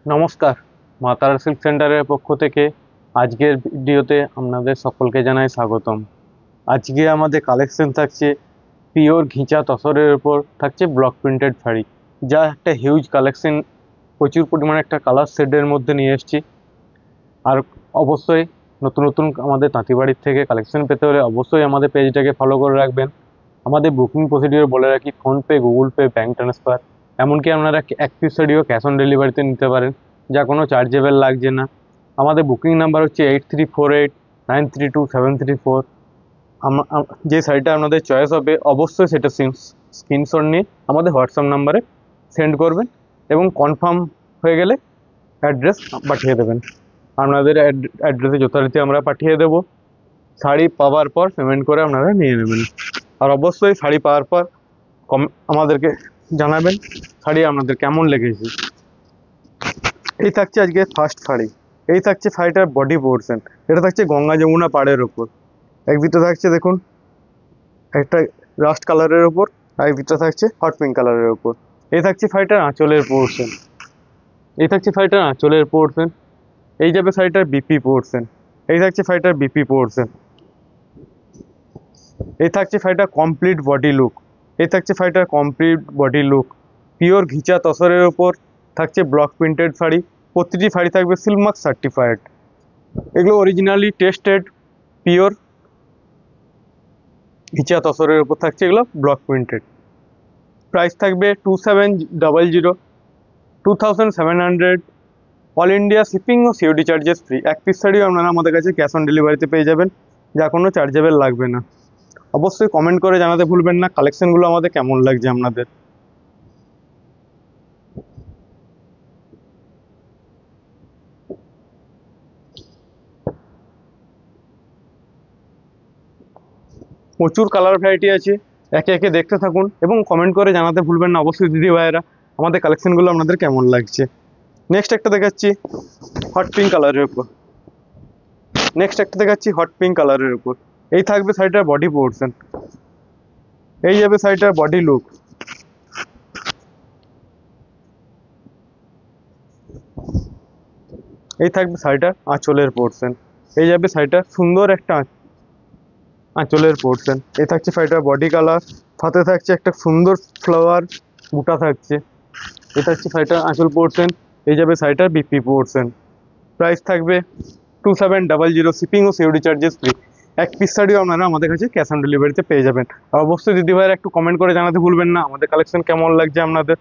নমস্কার, মা তারা সিল্ক সেন্টারের পক্ষ থেকে আজকের ভিডিওতে আপনাদের সকলকে জানাই স্বাগতম। আজকে আমাদের কালেকশন থাকছে পিওর ঘিচা তসরের উপর থাকছে ব্লক প্রিন্টেড শাড়ি, যা একটা হিউজ কালেকশন, প্রচুর পরিমাণে একটা কালার শেডের মধ্যে নিয়ে এসেছি। আর অবশ্যই নতুন নতুন আমাদের তাঁতিবাড়ির থেকে কালেকশন পেতে হলে অবশ্যই আমাদের পেজটাকে ফলো করে রাখবেন। আমাদের বুকিং প্রসিডিওর বলে রাখি, PhonePe, Google pay, bank transfer, এমনকি আপনারা এক পিস শাড়িও ক্যাশ অন ডেলিভারিতে নিতে পারেন, যা কোনো চার্জেবল লাগছে না। আমাদের বুকিং নাম্বার হচ্ছে 8348932734। যে শাড়িটা আপনাদের চয়েস হবে অবশ্যই সেটা স্ক্রিনশট নিয়ে আমাদের হোয়াটসঅ্যাপ নাম্বারে সেন্ড করবেন এবং কনফার্ম হয়ে গেলে অ্যাড্রেস পাঠিয়ে দেবেন। আপনাদের অ্যাড্রেসে যথারীতি আমরা পাঠিয়ে দেব। শাড়ি পাওয়ার পর পেমেন্ট করে আপনারা নিয়ে নেবেন। আর অবশ্যই শাড়ি পাওয়ার পর আমাদেরকে জানাবেন শাড়ি আপনাদের কেমন লেগেছে। এই থাকছে আজকে ফার্স্ট শাড়ি। এই থাকছে শাড়িটার বডি পোর্শন। এটা থাকছে গঙ্গা যমুনা পাড়ের ওপর। একদিকটা থাকছে দেখুন একটা রাস্ট কালারের ওপর, আর একদিকটা থাকছে হট পিঙ্ক কালারের ওপর। এই থাকছে শাড়িটার আঁচলের পোর্শন। এই থাকছে শাড়িটার আঁচলের পোর্শন। এই যাবে শাড়িটার বিপি পোর্শন। এই থাকছে শাড়িটার বিপি পোর্শন। এই থাকছে শাড়িটার কমপ্লিট বডি লুক। এই থাকছে শাড়িটার কমপ্লিট বডি লুক। পিওর ঘিচা তসরের ওপর থাকছে ব্লক প্রিন্টেড শাড়ি। প্রতিটি শাড়ি থাকবে সিল্ক মার্ক সার্টিফাইড। এগুলো অরিজিনালি টেস্টেড পিওর ঘিচা তসরের ওপর থাকছে, এগুলো ব্লক প্রিন্টেড। প্রাইস থাকবে 2700, 2700। অল ইন্ডিয়া শিপিং ও সিওডি চার্জেস ফ্রি। এক পিস শাড়িও আপনারা আমাদের কাছে ক্যাশ অন ডেলিভারিতে পেয়ে যাবেন, যা কোনো চার্জেবল লাগবে না। অবশ্যই কমেন্ট করে জানাতে ভুলবেন না কালেকশনগুলো আমাদের কেমন লাগছে আপনাদের। প্রচুর কালার ভ্যারাইটি আছে, একে একে দেখতে থাকুন এবং কমেন্ট করে জানাতে ভুলবেন না অবশ্যই দিদি ভাইয়েরা আমাদের কালেকশনগুলো আপনাদের কেমন লাগছে। নেক্সট একটা দেখাচ্ছি হট পিঙ্ক কালারের উপর। এই থাকবে শাড়িটার বডি পোর্শন। এই যাবে শাড়িটার বডি লুক। এই থাকবে শাড়িটার আঁচলের পোর্শন। এই যাবে শাড়িটার সুন্দর একটা আঁচলের পোর্শন। এই থাকছে শাড়িটার বডি কালার, সাথে থাকছে একটা সুন্দর ফ্লাওয়ার বুটা থাকছে। এই থাকছে শাড়িটার আঁচল পোর্শন। এই যাবে শাড়িটার বিপি পোর্শন। প্রাইস থাকবে 2700, শিপিং ও সিওডি চার্জেস ফ্রি। এক পিস শাড়িও আপনারা আমাদের কাছে ক্যাশ অন ডেলিভারিতে পেয়ে যাবেন। আর অবশ্যই দিদিভাইয়েরা একটু কমেন্ট করে জানাতে ভুলবেন না আমাদের কালেকশন কেমন লাগছে আপনাদের।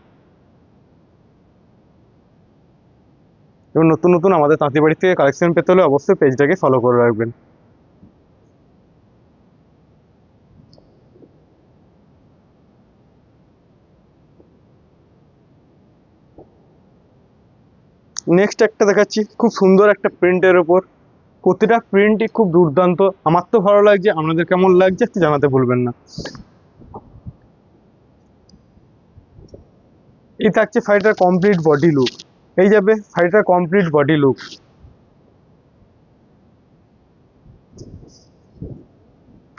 এবং নতুন নতুন আমাদের তাঁতিবাড়ি থেকে কালেকশন পেতে হলে অবশ্যই পেজটাকে ফলো করে রাখবেন। নেক্সট একটা দেখাচ্ছি খুব সুন্দর একটা প্রিন্টের ওপর। প্রতিটা প্রিন্টই খুব দুর্দান্ত। আমার তো ভালো লাগছে, আপনাদের কেমন লাগছে একটু জানাতে ভুলবেন না। এই থাকছে শাড়িটার কমপ্লিট বডি লুক। এই যাবে শাড়িটার কমপ্লিট বডি লুক।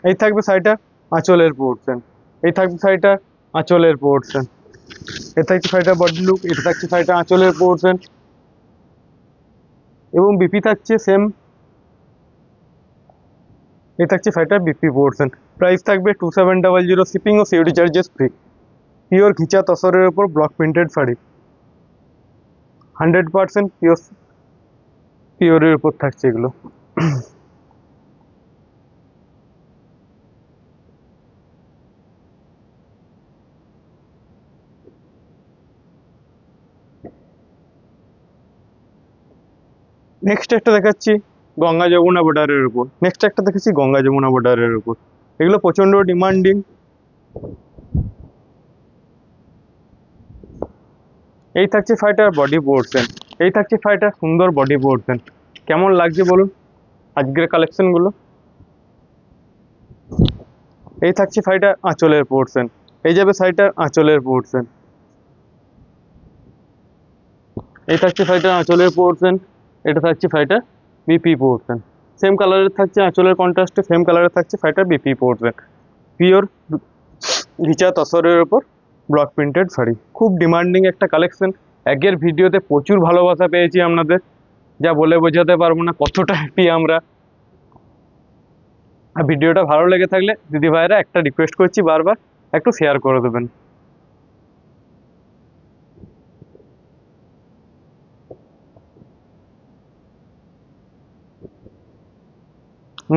এই থাকবে শাড়িটার আঁচলের পোর্শন। এই থাকবে শাড়িটার আঁচলের পোর্শন। এটা থাকছে শাড়িটার বডি লুক। এটা থাকছে শাড়িটার আঁচলের পোর্শন এবং বিপি থাকছে সেম। এই থাকছে শাড়িটার বিপি পোর্শন। প্রাইস থাকবে 2700, শিপিং ও সিওডি চার্জেস ফ্রি। পিওর ঘিচা তসরের উপর ব্লক প্রিন্টেড শাড়ি, 100% পিওরের উপর থাকছে এগুলো। নেক্সট একটা দেখাচ্ছি গঙ্গা যমুনা বর্ডারের উপর। এগুলো প্রচণ্ড ডিমান্ডিং। এই থাকছে শাড়িটার বডি পোর্শন। এই থাকছে শাড়িটার সুন্দর বডি পোর্শন। কেমন লাগছে বলুন আজকের কালেকশনগুলো। এই থাকছে শাড়িটার আঁচলের পোর্শন। এই যাবে শাড়িটার আঁচলের পোর্শন। এই থাকছে শাড়িটার আঁচলের পোর্শন। এটা থাকছে শাড়িটার বিপি পোর্শন। সেম কালারের থাকছে আঁচলের কন্ট্রাস্টে, সেম কালারের থাকছে শাড়িটার বিপি পোর্শন। পিওর ঘিচা তসরের ওপর ব্লক প্রিন্টেড শাড়ি, খুব ডিমান্ডিং একটা কালেকশন। আগের ভিডিওতে প্রচুর ভালোবাসা পেয়েছি আপনাদের, যা বলে বোঝাতে পারবো না কতটা হ্যাপি আমরা। আর ভিডিওটা ভালো লেগে থাকলে দিদি ভাইরা একটা রিকোয়েস্ট করছি বারবার, একটু শেয়ার করে দেবেন।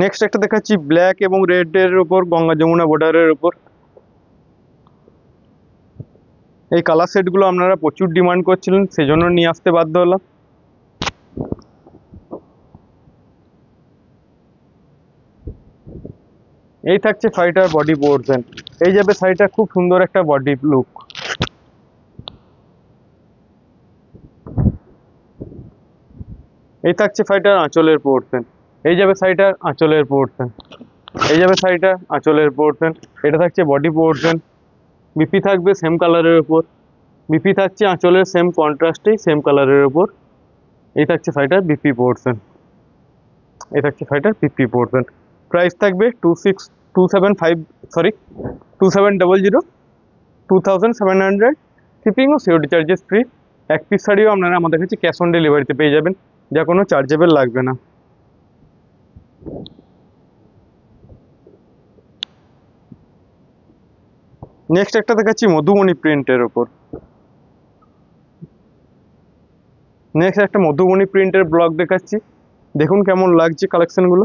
নেক্সট একটা দেখাচ্ছি ব্ল্যাক এবং রেড এর উপর, গঙ্গা যমুনা বর্ডারের উপর। এই কালার সেটগুলো আপনারা প্রচুর ডিমান্ড করছিলেন, সেজন্য নিয়ে আসতে বাধ্য হলাম। এই থাকছে ফাইটার বডি পোর্শন। এই যাবে শাড়িটা, খুব সুন্দর একটা বডি লুক। এই থাকছে ফাইটার আঁচলের পোর্শন। এই যাবে শাড়িটার আঁচলের পোর্শন। এই যাবে শাড়িটার আঁচলের পোর্শন। এটা থাকছে বডি পোর্শন। বিপি থাকবে সেম কালারের উপর। বিপি থাকছে আঁচলের সেম কন্ট্রাস্টেই সেম কালারের উপর। এই থাকছে শাড়িটার বিপি পোর্শন। এই থাকছে শাড়িটার বিপি পোর্শন। প্রাইস থাকবে 2700, 2700, শিপিং ও সিওডি চার্জেস ফ্রি। এক পিস শাড়িও আপনারা আমাদের কাছে ক্যাশ অন ডেলিভারিতে পেয়ে যাবেন, যা কোনো চার্জেবল লাগবে না। নেক্সট একটা দেখাচ্ছি মধুবনী প্রিন্টের ওপর। নেক্সট একটা মধুবনী প্রিন্টের ব্লক দেখাচ্ছি, দেখুন কেমন লাগছে কালেকশনগুলো।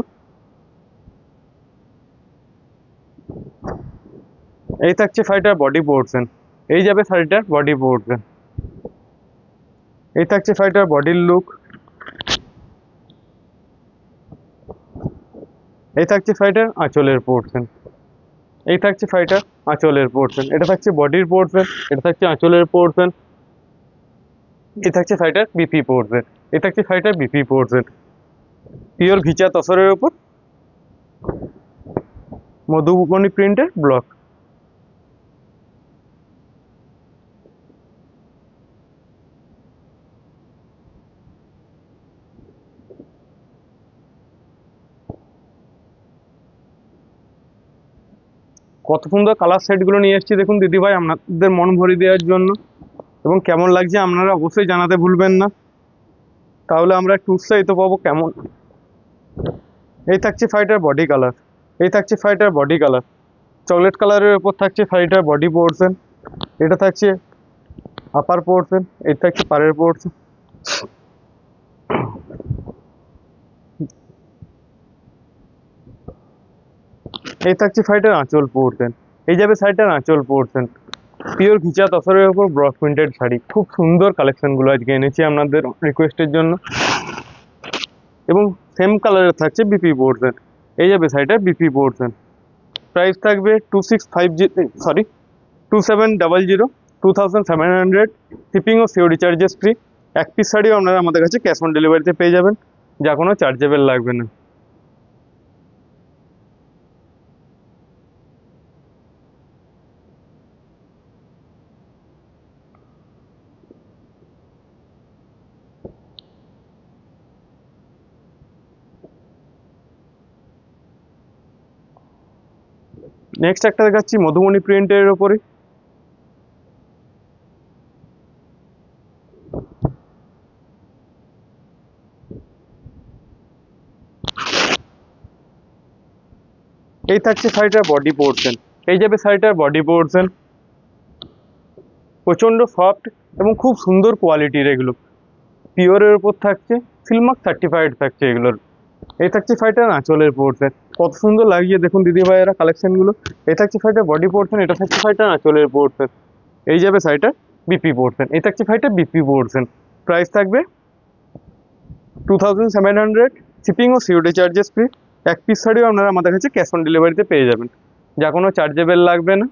এই থাকছে শাড়িটার বডি পোর্শন। এই যাবে শাড়িটার বডি পোর্শন। এই থাকছে শাড়িটার বডির লুক। এই থাকছে শাড়িটার আঁচলের পোর্শন। এই থাকছে শাড়িটার আঁচলের পোর্শন। এটা থাকছে বডির পোর্শন, এটা থাকছে আঁচলের পোর্শন। এই থাকছে শাড়িটার বিপি পোর্শন। এই থাকছে শাড়িটার বিপি পোর্শন। পিওর ঘিচা তসরের উপর মধুবনী প্রিন্টের ব্লক। কত সুন্দর কালার সেটগুলো নিয়ে এসেছি দেখুন দিদিভাই, আপনাদের মন ভরিয়ে দেওয়ার জন্য। এবং কেমন লাগছে আপনারা অবশ্যই জানাতে ভুলবেন না, তাহলে আমরা একটু উৎসাহিত পাবো কেমন। এই থাকছে শাড়িটার বডি কালার। এই থাকছে শাড়িটার বডি কালার। চকলেট কালারের উপর থাকছে শাড়িটার বডি পোর্শন। এটা থাকছে আপার পোর্শন। এটা থাকছে পাড়ের পোর্শন। এই থাকছে শাড়িটার আঁচল পোর্শন। এই যাবে শাড়িটার আঁচল পোর্শন। পিওর ঘিচা তসরের উপর ব্রক প্রিন্টেড শাড়ি। খুব সুন্দর কালেকশনগুলো আজকে এনেছি আপনাদের রিকোয়েস্টের জন্য। এবং সেম কালারের থাকছে বিপি পোর্শন। এই যাবে শাড়িটার বিপি পোর্শন। প্রাইস থাকবে 2700, 2700, শিপিং ও সিওডি চার্জেস ফ্রি। এক পিস শাড়িও আপনারা আমাদের কাছে ক্যাশ অন ডেলিভারিতে পেয়ে যাবেন, যা কোনো চার্জেবল লাগবে না। নেক্সট একটা দেখাচ্ছি মধুবনী প্রিন্টের ওপরে। এই থাকছে শাড়িটার বডি পোর্শন। এই যাবে শাড়িটার বডি পোর্শন। প্রচণ্ড সফট এবং খুব সুন্দর কোয়ালিটির এগুলো। পিওরের উপর থাকছে, সিলমার্ক সার্টিফাইড থাকছে এগুলোর। এই থাকছে শাড়িটার আঁচলের পোর্শন। কত সুন্দর লাগিয়ে দেখুন দিদি ভাইয়েরা কালেকশনগুলো। এই থাকছে শাড়িটার বডি পোর্শন। এটা থাকছে শাড়িটার আঁচলের পোর্শন। এই যাবে শাড়িটার বিপি পোর্শন। এই থাকছে শাড়িটার বিপি পোর্শন। প্রাইস থাকবে 2700, শিপিং ও সিওডি চার্জেস ফ্রি। এক পিস শাড়িও আপনারা আমাদের কাছে ক্যাশ অন ডেলিভারিতে পেয়ে যাবেন, যা কোনো চার্জেবল লাগবে না।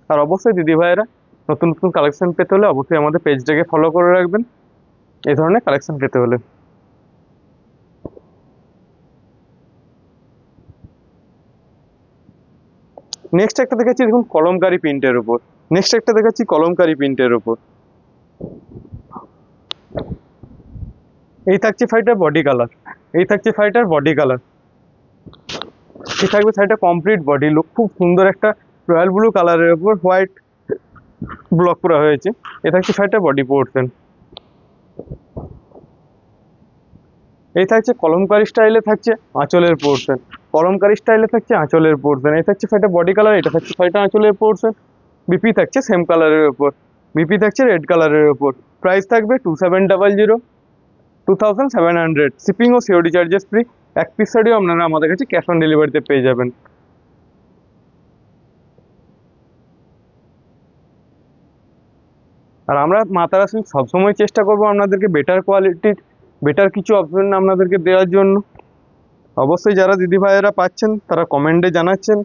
আর অবশ্যই দিদি ভাইয়েরা নতুন নতুন কালেকশন পেতে হলে অবশ্যই আমাদের পেজটাকে ফলো করে রাখবেন এই ধরনের কালেকশন পেতে হলে। নেক্সট একটা দেখাচ্ছি দেখুন কলমকারি প্রিন্টের উপর। নেক্সট একটা দেখাচ্ছি কলমকারি প্রিন্টের উপর। এই থাকছে শাড়িটার বডি কালার। এই থাকছে শাড়িটার বডি কালার। এই থাকবে শাড়িটা কমপ্লিট বডি লুক। খুব সুন্দর একটা রয়্যাল ব্লু কালারের উপর হোয়াইট ব্লক করা হয়েছে। এ থাকছে ফাইটার বডি পোর্শন। এই থাকছে কলমকারী স্টাইলে থাকছে আঁচলের পোর্শন। কলমকারী স্টাইলে থাকছে আঁচলের পোর্শন। এই থাকছে ফাইটার বডি কালার, এটা থাকছে ফাইটার আঁচলের পোর্শন। বিপি থাকছে সেম কালারের ওপর, বিপি থাকছে রেড কালারের ওপর। প্রাইস থাকবে 2700, 2700। শিপিং ও সিওডি চার্জেস ফ্রি। এক পিস শাড়িও আপনারা আমাদের কাছে ক্যাশ অন ডেলিভারিতে পেয়ে যাবেন। আর আমরা মা তারা সিল্ক সবসময় চেষ্টা করবো আপনাদেরকে বেটার কোয়ালিটির, বেটার কিছু অপশন আপনাদেরকে দেওয়ার জন্য। অবশ্যই যারা দিদিভাইয়েরা পাচ্ছেন তারা কমেন্টে জানাচ্ছেন,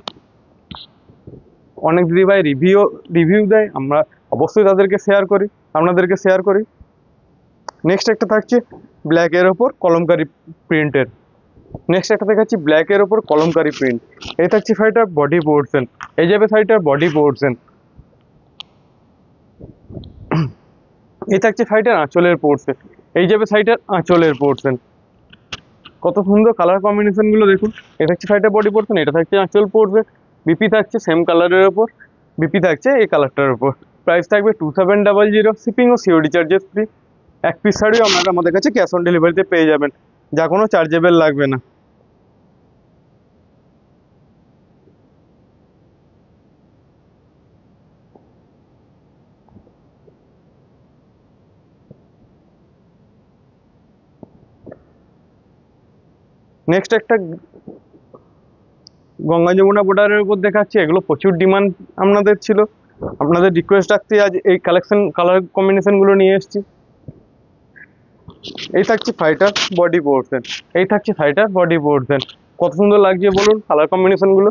অনেক দিদিভাই রিভিউ দেয়, আমরা অবশ্যই তাদেরকে শেয়ার করি, আপনাদেরকে শেয়ার করি। নেক্সট একটা থাকছে ব্ল্যাকের ওপর কলমকারি প্রিন্টের। নেক্সট একটা দেখাচ্ছি ব্ল্যাকের ওপর কলমকারি প্রিন্ট। এই থাকছে শাড়িটার বডি পোর্শন, এই যাবে শাড়িটার বডি পোর্শন। এই থাকছে শাড়িটার আঁচলের পোর্শন, এই যাবে শাড়িটার আঁচলের পোর্শন। কত সুন্দর কালার কম্বিনেশন গুলো দেখুন। এটা থাকছে শাড়িটার বডি পোর্শন, এটা থাকছে আঁচল পোর্শন। বিপি থাকছে সেম কালারের ওপর, বিপি থাকছে এই কালারটার ওপর। প্রাইস থাকবে 2700। শিপিং ও সিওডি চার্জেস ফ্রি। এক পিস শাড়িও আপনারা আমাদের কাছে ক্যাশ অন ডেলিভারিতে পেয়ে যাবেন, যা কোনো চার্জেবল লাগবে না। নেক্সট একটা গঙ্গা যমুনা বর্ডারের উপর দেখাচ্ছি। এগুলো প্রচুর ডিমান্ড আপনাদের ছিল, আপনাদের রিকোয়েস্ট রাখতে আজ এই কালার কম্বিনেশনগুলো নিয়ে এসেছি। এই থাকছে ফাইটার বডি পোর্শন, এই থাকছে ফাইটার বডি পোর্শন। কত সুন্দর লাগছে বলুন কালার কম্বিনেশনগুলো।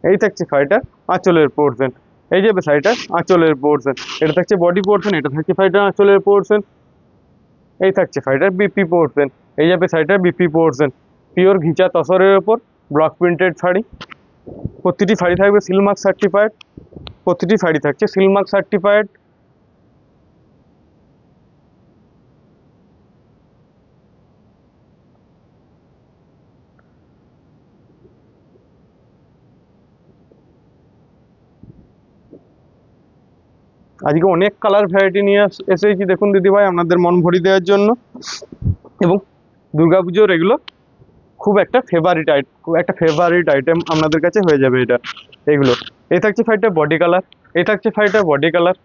এই থাকছে ফাইটার আঁচলের পোর্শন, এই যাবে ফাইটার আঁচলের পোর্শন। এটা থাকছে বডি পোর্শন, এটা থাকছে ফাইটার আঁচলের পোর্শন। এই থাকছে ফাইটার বিপি পোর্শন, এই যাবে ফাইটার বিপি পোর্শন। পিওর ঘিচা তসরের ওপর ব্লক প্রিন্টেড শাড়ি। প্রতিটি শাড়ি থাকবে সিলমার্ক সার্টিফাইড, প্রতিটি শাড়ি থাকছে সিলমার্ক সার্টিফাইড। আজকে অনেক কালার ভ্যারাইটি নিয়ে এসেছি দেখুন দিদিভাই, আপনাদের মন ভরিয়ে দেওয়ার জন্য। এবং দুর্গাপুজোর এগুলো খুব একটা ফেভারিট আইটেম আপনাদের কাছে হয়ে যাবে এটা, এগুলো। এই থাকছে ফাইটার বডি কালার, এই থাকছে ফাইটার বডি কালার।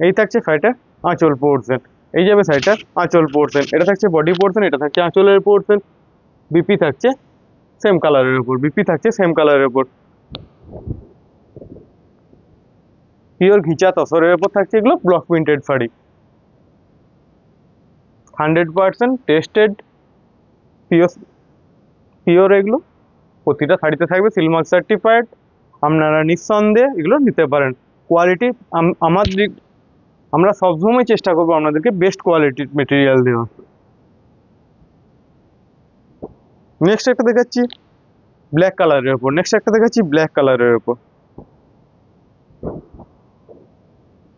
এই থাকছে ফাইটার আঁচল পোর্শন, এই যাবে ফাইটার আঁচল পোর্শন। এটা থাকছে বডি পোর্শন, এটা থাকছে আঁচলের পোর্শন। বিপি থাকছে সেম কালারের উপর, বিপি থাকছে সেম কালারের উপর। পিওর ঘিচা তসরের উপর থাকছে এগুলো block printed sari. 100% tested pure, pure এগুলো। প্রতিটা শাড়িতে থাকবে সিলমার্ক সার্টিফাইড। আপনারা নিঃসন্দেহে এগুলো নিতে পারেন। কোয়ালিটি আমরা সবসময় চেষ্টা করবো আপনাদেরকে বেস্ট কোয়ালিটির মেটেরিয়াল দেওয়া। নেক্সট একটা দেখাচ্ছি ব্ল্যাক কালারের ওপর, নেক্সট একটা দেখাচ্ছি ব্ল্যাক কালারের ওপর।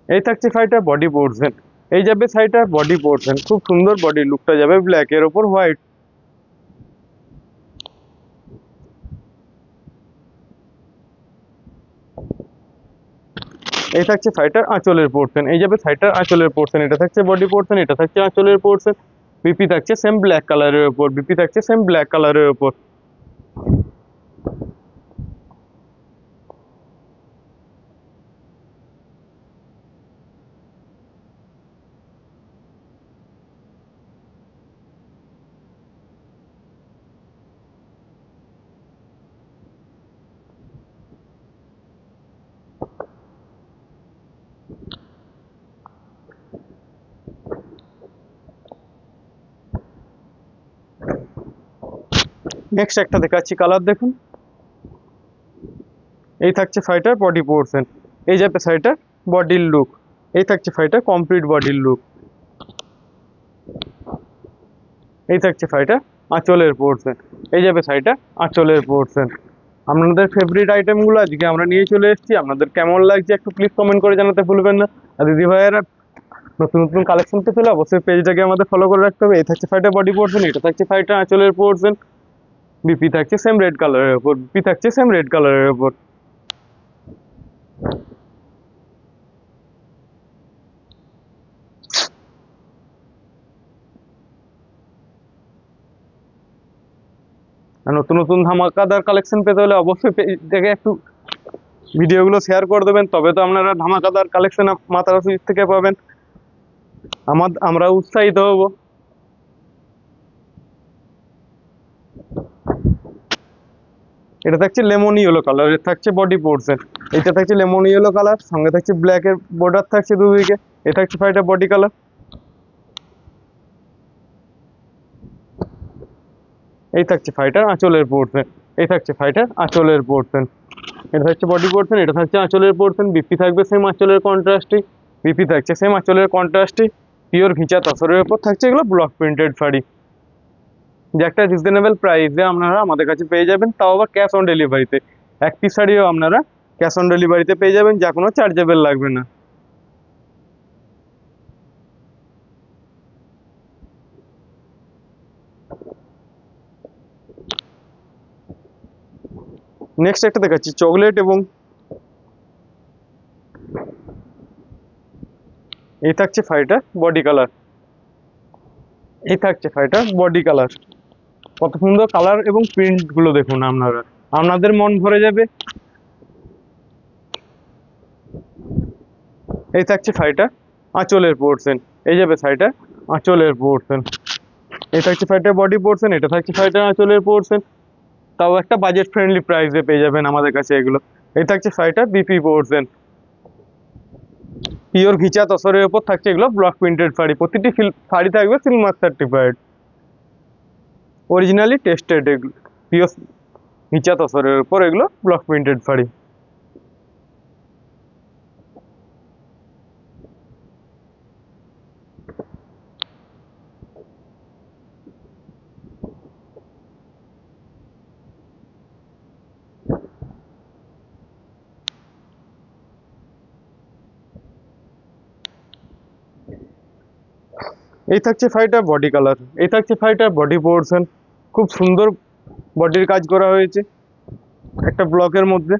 এই থাকছে শাড়িটার বডি পোর্শন, এই যাবে শাড়িটার বডি পোর্শন। খুব সুন্দর বডি লুকটা যাবে ব্ল্যাকের ওপর হোয়াইট। এই থাকছে শাড়িটার আঁচলের পোর্শন, এই যাবে শাড়িটার আঁচলের পোর্শন। এটা থাকছে বডি পোর্শন, এটা থাকছে আঁচলের পোর্শন। বিপি থাকছে সেম ব্ল্যাক কালারের ওপর, বিপি থাকছে সেম ব্ল্যাক কালারের ওপর। নেক্সট একটা দেখাচ্ছি কালার দেখুন। এই থাকছে শাড়িটার বডি পোর্শন, এই যাবে শাড়িটার বডির লুক। এই থাকছে শাড়িটার কমপ্লিট বডির লুক। এই থাকছে শাড়িটা আঁচলের পোর্শন, এই যাবে শাড়িটা আঁচলের পোর্শন। আপনাদের ফেভারিট আইটেমগুলো আজকে আমরা নিয়ে চলে এসেছি। আপনাদের কেমন লাগছে একটু প্লিজ কমেন্ট করে জানাতে ভুলবেন না। আর দিদি ভাইয়েরা নতুন নতুন কালেকশন পেতে হলে অবশ্যই পেজটাকে আমাদের ফলো করে রাখতে হবে। এই থাকছে শাড়িটা বডি পোর্শন, এটা থাকছে শাড়িটা আঁচলের পোর্শন। বিপি থাকছে সেম রেড কালারের উপর, বিপি থাকছে সেম রেড কালারের উপর। আর নতুন নতুন ধামাকাদার কালেকশন পেতে হলে অবশ্যই পেজটাকে একটু ভিডিওগুলো শেয়ার করে দেবেন, তবে তো আপনারা ধামাকাদার কালেকশন মাতারা সুইচ থেকে পাবেন। আমরা উৎসাহিত হব। এটা থাকছে লেমন ইয়েলো কালার, এটা থাকছে বডি পোর্শন। এটা থাকছে লেমন ইয়েলো কালার, সঙ্গে থাকছে ব্ল্যাক এর বর্ডার থাকছে দুদিকে। এটা থাকছে ফাইটার বডি কালার। এই থাকছে ফাইটার আঁচলের পোর্শন, এই থাকছে ফাইটার আঁচলের পোর্শন। এটা থাকছে বডি পোর্শন, এটা থাকছে আঁচলের পোর্শন। বিপি থাকবে সেম আঁচলের কন্ট্রাস্টে, বিপি থাকছে সেম আঁচলের কন্ট্রাস্টে। পিওর ঘিচা তসরের উপর থাকছে এগুলো ব্লক প্রিন্টেড শাড়ি, যে একটা রিজনেবল প্রাইসে আপনারা আমাদের কাছে পেয়ে যাবেন, তাও আবার ক্যাশ অন ডেলিভারিতে। এক পিস শাড়িও আপনারা ক্যাশ অন ডেলিভারিতে পেয়ে যাবেন, যা কোনো চার্জেবল লাগবে না। নেক্সট একটা দেখাচ্ছি চকলেট, এবং এই থাকছে ফাইটার বডি কালার, এই থাকছে ফাইটার বডি কালার। কত সুন্দর কালার এবং প্রিন্ট গুলো দেখুন আপনারা, আপনাদের মন ভরে যাবে। এই থাকছে ফাইটার আঁচলের পোর্শন, এই যাবে ফাইটার আঁচলের পোর্শন। এই থাকছে ফাইটার বডি পোর্শন, এটা থাকছে ফাইটার আঁচলের পোর্শন। তাও একটা বাজেট ফ্রেন্ডলি প্রাইসে পেয়ে যাবেন আমাদের কাছে এগুলো। এই থাকছে ফাইটার বিপি পোর্শন, পিওর ঘিচা তসরের উপর থাকছে এগুলো ব্লক প্রিন্টেড শাড়ি। প্রতিটি শাড়ি থাকবে সিলমার্ক সার্টিফাইড, অরিজিনালি টেস্টেড। এগুলো পিওর ঘিচা তসরের উপর এগুলো ব্লক প্রিন্টেড শাড়ি। এই থাকছে ফাইটার বডি কালার, এই থাকছে ফাইটার বডি পোর্শন। খুব সুন্দর বডির কাজ করা হয়েছে একটা ব্লকের মধ্যে।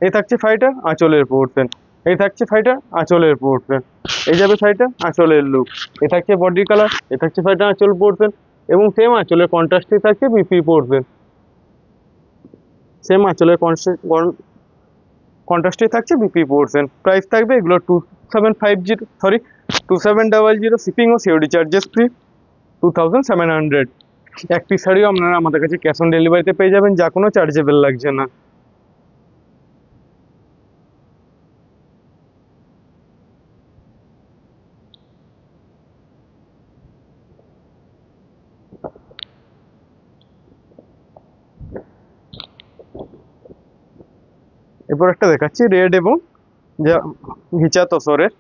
এই থাকছে ফাইটার আঁচলের পোর্শন, এই থাকছে ফাইটার আঁচলের পোর্শন। এই যাবে ফাইটার আঁচলের লুক। এ থাকছে বডি কালার, এ থাকছে ফাইটার আঁচল পোর্শন, এবং সেম আঁচলের কন্ট্রাস্টে থাকছে বিপি পোর্শন। সেম আঁচলের কন্ট্রাস্টে থাকছে বিপি পোর্শন। প্রাইস থাকবে এগুলো 2700, শিপিং ও সিওডি চার্জেস ফ্রি 2700। এক পিস শাড়িও আপনারা আমাদের কাছে ক্যাশ অন ডেলিভারিতে পেয়ে যাবেন, যা কোনো চার্জেবল লাগছে না। এরপর একটা দেখাচ্ছি রেড এবং যা ঘিচা তসরের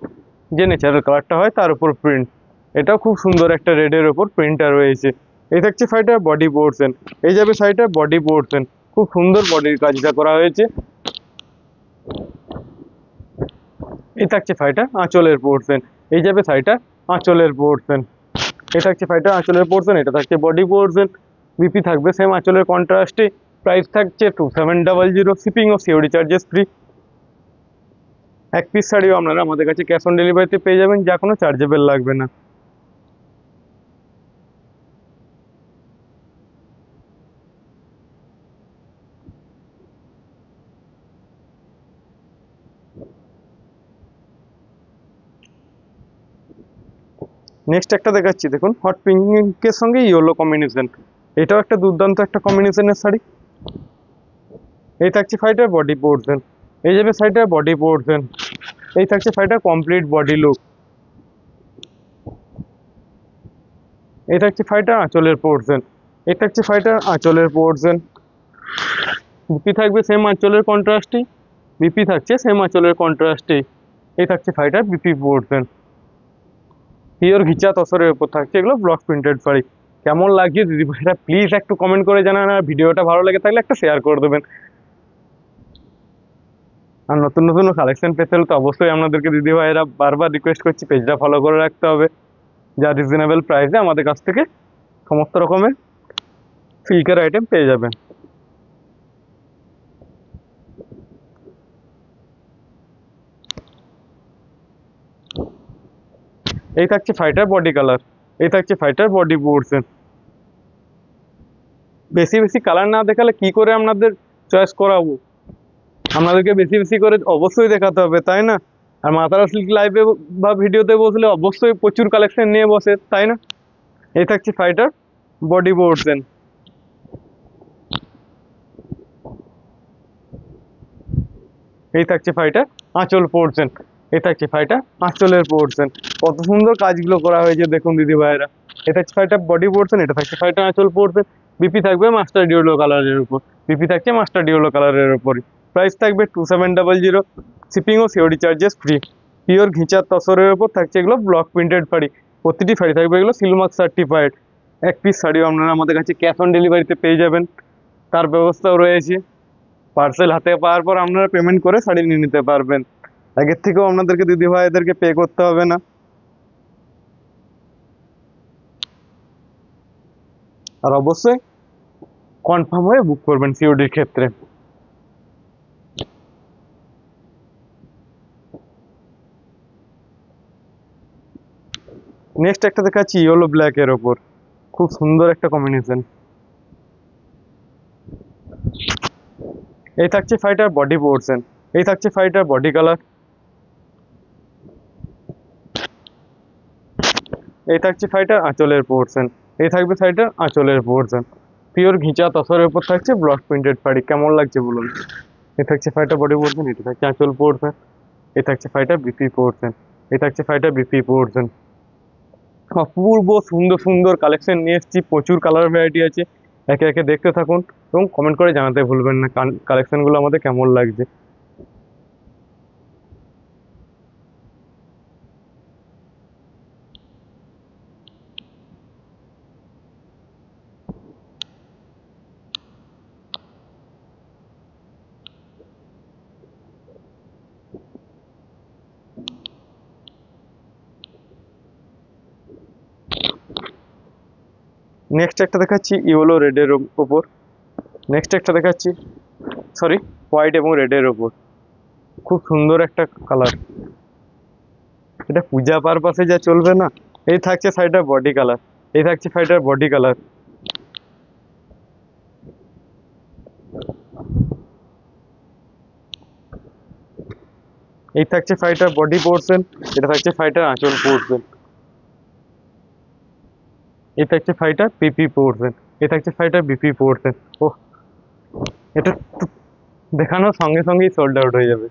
যে ন্যাচারাল কালারটা হয় তার উপর প্রিন্ট। এটাও খুব সুন্দর একটা রেডের উপর প্রিন্টটা রয়েছে। এই থাকছে শাড়িটার বডি পোর্শন, এই যাবে শাড়িটার বডি পোর্শন। খুব সুন্দর বডির কাজটা করা হয়েছে। এই থাকছে শাড়িটা আঁচলের পোর্শন, এই যাবে শাড়িটা আঁচলের পোর্শন। এই থাকছে শাড়িটা আঁচলের পোর্শন, এটা থাকছে বডি পোর্শন। বিপি থাকবে সেম আঁচলের কন্ট্রাস্টে। প্রাইস থাকছে 2700, শিপিং ও সিওডি চার্জেস ফ্রি। এক পিস শাড়িও আপনারা আমাদের কাছে ক্যাশ অন ডেলিভারিতে পেয়ে যাবেন, যা কোনো চার্জেবল লাগবে না। নেক্সট একটা দেখাচ্ছি, দেখুন হট পিঙ্কের সঙ্গে ইয়েলো কম্বিনেশন। এটাও একটা দুর্দান্ত একটা কম্বিনেশনের শাড়ি। এই থাকছে শাড়িটার বডি পোর্শন, এই যাবে শাড়িটার বডি পোর্শন। এই থাকছে শাড়িটার কমপ্লিট বডি লুক। এই থাকছে শাড়িটার আঁচলের পোর্শন, এই থাকছে শাড়িটার আঁচলের পোর্শন। বিপি থাকবে সেম আঁচলের কন্ট্রাস্টে, বিপি থাকছে সেম আঁচলের কন্ট্রাস্টে। এই থাকছে শাড়িটার বিপি পোর্শন। পিওর ঘিচা তসরের উপর থাকছে এগুলো ব্লক প্রিন্টেড শাড়ি। কেমন লাগছে দিদি ভাইরা প্লিজ একটু কমেন্ট করে জানান, আর ভিডিওটা ভালো লেগে থাকলে একটা শেয়ার করে দেবেন। আর নতুন নতুন কালেকশন পেতে হলে তো অবশ্যই আপনাদেরকে দিদি ভাইরা বারবার রিকোয়েস্ট করছি পেজটা ফলো করে রাখতে হবে, যা রিজনেবল প্রাইসে আমাদের কাছ থেকে সমস্ত রকমের সিল্কের আইটেম পেয়ে যাবেন। এই থাকছে ফাইটার বডি কালার, এই থাকছে ফাইটার বডি পোর্শন। বেশি বেশি কালার না দেখালে কি করে আপনাদের চয়েস করাবো? আপনাদেরকে বেশি বেশি করে অবশ্যই দেখাতে হবে, তাই না? আর মা তারা সিল্ক লাইভে বা ভিডিওতে বসলে অবশ্যই প্রচুর কালেকশন নিয়ে বসে, তাই না? এই থাকছে ফাইটার বডি পোর্শন। এই থাকছে ফাইটার আঁচল পোর্শন, এই থাকছে ফাইটার আঁচলের পোর্শন। কত সুন্দর কাজগুলো করা হয়েছে দেখুন দিদি ভাইরা। এটা হচ্ছে ফাইটার বডি পোর্শন, এটা থাকছে ফাইটার আঁচল পোর্শন। বিপি থাকবে মাস্টার ডিওলো কালারের উপর, বিপি থাকছে মাস্টার ডিওলো কালারের উপরই। প্রাইস থাকবে 2700। শিপিং ও সিওডি চার্জেস ফ্রি। পিওর ঘিচার তসরের উপর থাকছে এগুলো ব্লক প্রিন্টেড শাড়ি। প্রতিটি শাড়ি থাকবে এগুলো সিলমার্ক সার্টিফাইড। এক পিস শাড়িও আপনারা আমাদের কাছে ক্যাশ অন ডেলিভারিতে পেয়ে যাবেন, তার ব্যবস্থাও রয়েছে। পার্সেল হাতে পাওয়ার পর আপনারা পেমেন্ট করে শাড়ি নিয়ে নিতে পারবেন, আগের থেকেও আপনাদেরকে দিদি ভাইদেরকে পে করতে হবে না। আর অবশ্যই কনফার্ম হয়ে বুক করবেন সিওডির ক্ষেত্রে। নেক্সট একটা দেখাচ্ছি ইয়েলো ব্ল্যাক এর ওপর, খুব সুন্দর একটা কম্বিনেশন। এই থাকছে ফাইটার বডি পোর্শন, এই থাকছে ফাইটার বডি কালার, এই থাকছে ফাইটার আঁচলের পোর্শন, এই থাকবে ফাইটার আঁচলের পোর্শন। পিওর ঘিচা তসরের উপর থাকছে ব্লক প্রিন্টেড শাড়ি, কেমন লাগছে বলুন? এই থাকছে ফাইটার বডি পোর্শন, এটা থাকছে আঁচল পোর্শন, এই থাকছে ফাইটার বিপি পোর্শন, এই থাকছে ফাইটার বিপি পোর্শন। অপূর্ব সুন্দর সুন্দর কালেকশন নিয়ে এসেছি, প্রচুর কালার ভ্যারাইটি আছে। একে একে দেখতে থাকুন এবং কমেন্ট করে জানাতে ভুলবেন না কালেকশনগুলো আমাদের কেমন লাগছে। নেক্সট একটা দেখাচ্ছি ইয়েলো রেডের ওপর, নেক্সট একটা দেখাচ্ছি সরি হোয়াইট এবং রেডের ওপর। খুব সুন্দর একটা কালার, এটা পূজা পারপাসে যা চলবে না। এই থাকছে শাড়িটার বডি কালার, এই থাকছে শাড়িটার বডি কালার, এই থাকছে শাড়িটার বডি পোর্শন, এটা থাকছে শাড়িটার আঁচল পোর্শন, এই থাকছে শাড়িটার পিপি পোর্শন, এই থাকছে শাড়িটার বিপি পোর্শন। ও, এটা তো দেখানোর সঙ্গে সঙ্গেই সোল্ড আউট হয়ে যাবে।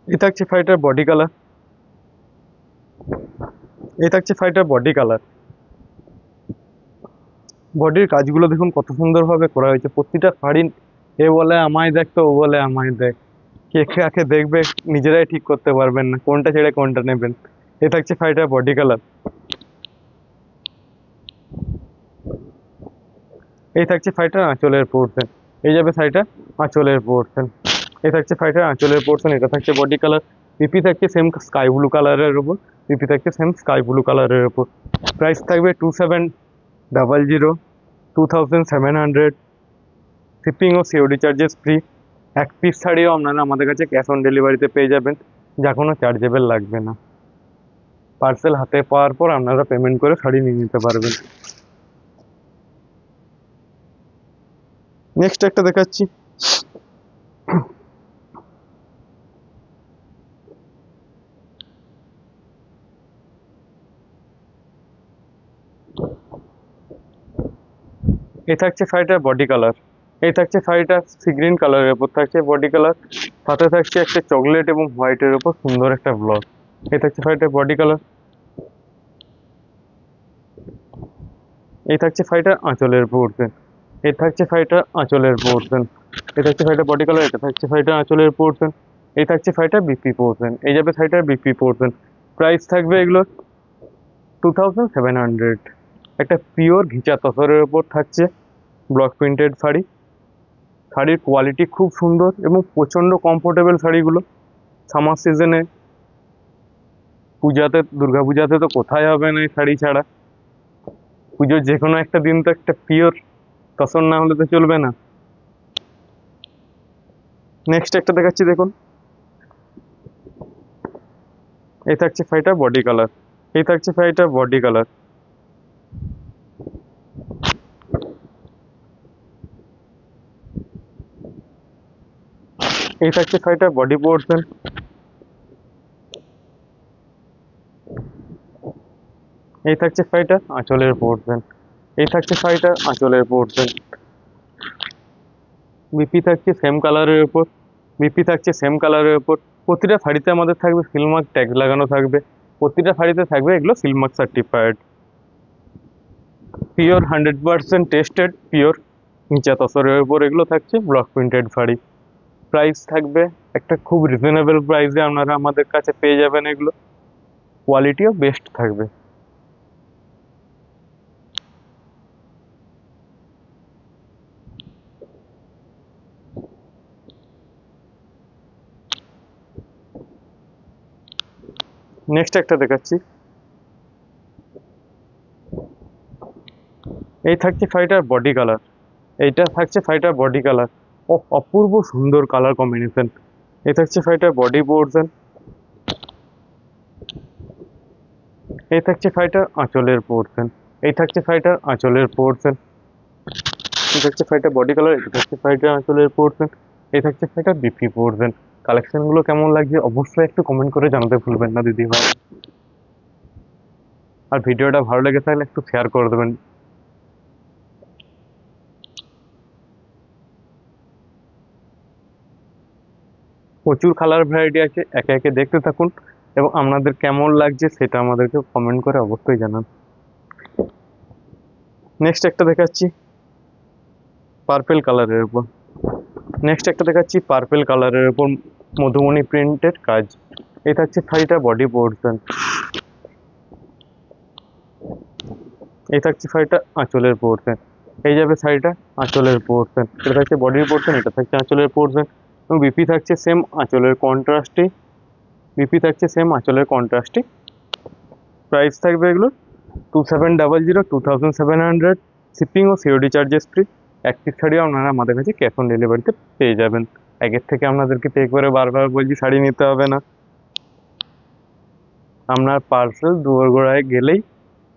এই থাকছে শাড়িটার বডি কালার, এই থাকছে শাড়িটার বডি কালার। বডির কাজগুলো দেখুন কত সুন্দরভাবে করা হয়েছে। প্রতিটা শাড়ি এ বলে আমায় দেখ, তো ও বলে আমায় দেখ, কে কাকে দেখবে নিজেরাই ঠিক করতে পারবেন না কোনটা ছেড়ে কোনটা নেবেন। এ থাকছে শাড়িটার বডি কালার, এই থাকছে শাড়িটার আঁচলের পোর্শন, এই যাবে শাড়িটা আঁচলের পোর্শন, এই থাকছে শাড়িটার আঁচলের পোর্শন, এটা থাকছে বডি কালার। পিপি থাকছে সেম স্কাই ব্লু কালারের উপর, পিপি থাকছে সেম স্কাই ব্লু কালারের উপর। প্রাইস থাকবে 2700, 2700। শিপিং ও সিওডি চার্জেস ফ্রি। এক পিস শাড়িও আপনারা আমাদের কাছে ক্যাশ অন ডেলিভারিতে পেয়ে যাবেন, যা কোনো চার্জেবল লাগবে না। পার্সেল হাতে পাওয়ার পর আপনারা পেমেন্ট করে শাড়ি নিয়ে নিতে পারবেন। নেক্সট একটা দেখাচ্ছি, এই থাকছে শাড়িটার বডি কালার, এই থাকছে শাড়িটা সি গ্রিন কালারের উপর থাকছে বডি কালার, সাথে থাকছে একটা চকলেট এবং হোয়াইটের উপর সুন্দর একটা ব্লক। এই থাকছে শাড়িটার বডি কালার, এই থাকছে শাড়িটার আঁচলের পোর্শন, এই থাকছে শাড়িটার আঁচলের পোর্শন, এই থাকছে শাড়িটার বডি কালার, এটা থাকছে শাড়িটার আঁচলের পোর্শন, এই থাকছে শাড়িটার বিপি পোর্শন, এই যাবে শাড়িটার বিপি পোর্শন। প্রাইস থাকবে এগুলো 2700। একটা পিওর ঘিচা তসরের ওপর থাকছে ব্লক প্রিন্টেড শাড়ি। শাড়ির কোয়ালিটি খুব সুন্দর এবং প্রচণ্ড কমফোর্টেবল শাড়িগুলো। সামার সিজনে, পূজাতে, দুর্গা পূজাতে তো কোথায় হবে না এই শাড়ি ছাড়া। পুজোর যে কোনো একটা দিন তো একটা পিওর তসর না হলে তো চলবে না। নেক্সট একটা দেখাচ্ছি, দেখুন। এই থাকছে শাড়িটার বডি কালার। এই থাকছে শাড়িটার বডি কালার। এই থাকছে শাড়িটার বডি পোর্শন। এই থাকছে শাড়িটার আঁচলের পোর্শন। এই থাকছে শাড়িটার আঁচলের পোর্শন। বিপি থাকছে সেম কালারের উপর। বিপি থাকছে সেম কালারের উপর। প্রতিটা শাড়িতে আমাদের থাকবে ফিল্মার্ক ট্যাগ লাগানো থাকবে। প্রতিটা শাড়িতে থাকবে এগুলো ফিল্মার্ক সার্টিফাইড, পিওর 100% টেস্টেড, পিওর নিচা তসরের উপর এগুলো থাকছে ব্লক প্রিন্টেড শাড়ি। প্রাইস থাকবে একটা খুব রিজনেবল প্রাইসে আপনারা আমাদের কাছে পেয়ে যাবেন এগুলো। কোয়ালিটিও বেস্ট থাকবে। নেক্সট একটা দেখাচ্ছি। এই থাকছে শাড়িটার বডি কালার। এইটা থাকছে শাড়িটার বডি কালার। ও, অপূর্ব সুন্দর কালার কম্বিনেশন। এই থাকছে শাড়িটার বডি পোর্শন। এই থাকছে শাড়িটার আঁচলের পোর্শন। এই থাকছে শাড়িটার আঁচলের পোর্শন। এই থাকছে শাড়িটার বডি কালার। এই থাকছে শাড়িটার আঁচলের পোর্শন। এই থাকছে শাড়িটার বিপি পোর্শন। কালেকশনগুলো কেমন লাগছে অবশ্যই একটু কমেন্ট করে জানাতে ভুলবেন না দিদি ভাই। আর ভিডিওটা ভালো লেগে থাকলে একটু শেয়ার করে দেবেন। প্রচুর কালার ভ্যারাইটি আছে, একে একে দেখতে থাকুন এবং আপনাদের কেমন লাগছে সেটা আমাদেরকে কমেন্ট করে অবশ্যই জানান। নেক্সট একটা দেখাচ্ছি পার্পেল কালারের উপর। নেক্সট একটা দেখাচ্ছি পার্পেল কালারের উপর মধুমণি প্রিন্টের কাজ। এই থাকছে শাড়িটা বডি পোর্শন। এই থাকছে শাড়িটা আঁচলের পোর্শন। এই যাবে শাড়িটা আঁচলের পোর্শন। এটা থাকছে বডির পোর্শন, এটা থাকছে আঁচলের পোর্শন। এবং বিপি থাকছে সেম আঁচলের কন্ট্রাস্টে। বিপি থাকছে সেম আঁচলের কন্ট্রাস্টে। প্রাইস থাকবে এগুলো 2700, 2700। শিপিং ও সিওডি চার্জেস ফ্রি। এক পিস শাড়িও আপনারা আমাদের কাছে ক্যাশ অন ডেলিভারিতে পেয়ে যাবেন। আগের থেকে আপনাদেরকে পে করে বারবার বলছি শাড়ি নিতে হবে না। আপনার পার্সেল দুয়ারগোড়ায় গেলেই